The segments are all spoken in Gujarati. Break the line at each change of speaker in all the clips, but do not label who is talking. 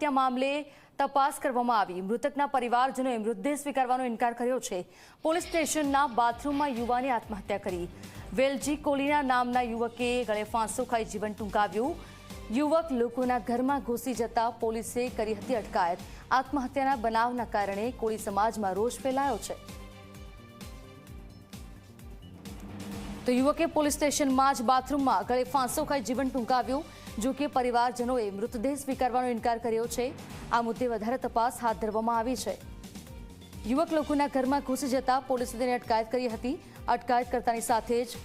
આત્મહત્યા મામલે તપાસ કરવામાં આવી। મૃતકના પરિવારજનોએ મૃતદેહ સ્વીકારવાનો ઇનકાર કર્યો છે। પોલીસ સ્ટેશનના બાથરૂમમાં યુવાને આત્મહત્યા કરી। વેલજી કોલીના નામના યુવકે ગળે ફાંસો ખાઈ જીવન ટૂંકાવ્યું। યુવક લોકોના ઘરમાં ઘૂસી જતા પોલીસે કરી હતી અટકાયત। આત્મહત્યાના બનાવના કારણે કોળી સમાજમાં રોષ ફેલાયો છે। તો યુવકે પોલીસ સ્ટેશનમાં જ બાથરૂમમાં ગળે ફાંસો ખાઈ જીવન ટૂંકાવ્યું। જો કે પરિવારજનોએ મૃતદેહ સ્વીકારવાનો ઇનકાર કર્યો છે। આ મુદ્દે વધારે તપાસ હાથ ધરવામાં આવી છે। યુવક લોકોના ઘરમાં ઘૂસી જતા પોલીસે તેની અટકાયત કરી હતી। અટકાયત કરતાની સાથે જ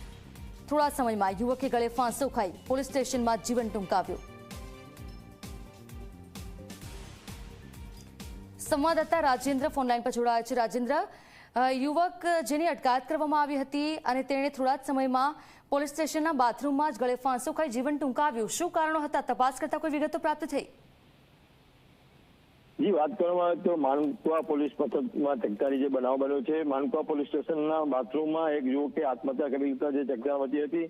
થોડા સમયમાં યુવકે ગળે ફાંસો ખાઈ પોલીસ સ્ટેશનમાં જીવન ટૂંકાવ્યું। સંવાદદાતા રાજેન્દ્ર ફોનલાઈન પર જોડાયા છે। રાજેન્દ્ર, યુવક જેની અટકાયત કરવામાં આવી હતી અને તેણે થોડા જ સમયમાં પોલીસ સ્ટેશનના બાથરૂમમાં જ ગળે ફાંસો ખાઈ જીવન ટૂંકાવ્યું, શું કારણો હતા? તપાસ કરતા કોઈ વિગતો પ્રાપ્ત થઈ?
જી, વાત કરવામાં આવે તો માનકુવા પોલીસ મથકમાં ચકચારી જે બનાવ બન્યો છે, માનકુવા પોલીસ સ્ટેશનના બાથરૂમમાં એક યુવકે આત્મહત્યા કરી લીધા જે ચકચાર મચી હતી।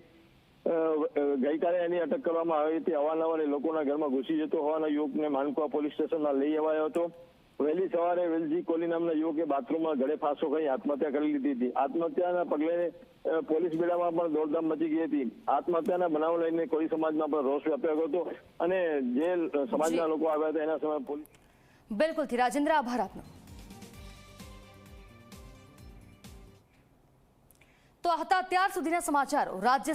ગઈકાલે એની અટક કરવામાં આવી હતી। અવારનવાર એ લોકોના ઘરમાં ઘૂસી જતો હોવાના યુવકને માનકુવા પોલીસ સ્ટેશનમાં લઈ અવાયો હતો। વહેલી સવારે વેલજી કોલી નામના યુવકે બાથરૂમમાં ગળે ફાંસો ખાઈ આત્મહત્યા કરી લીધી હતી। આત્મહત્યાના પગલે પોલીસ બેડામાં પણ દોડધામ મચી ગઈ હતી। આત્મહત્યાના બનાવ લઈને કોળી સમાજમાં પણ રોષ વ્યાપ્યો હતો અને જે સમાજના લોકો આવ્યા હતા એના સમયે પોલીસ
બિલકુલથી રાજેન્દ્ર, આભાર આપનો। તો આ હતા અત્યાર સુધીના સમાચારો। રાજ્ય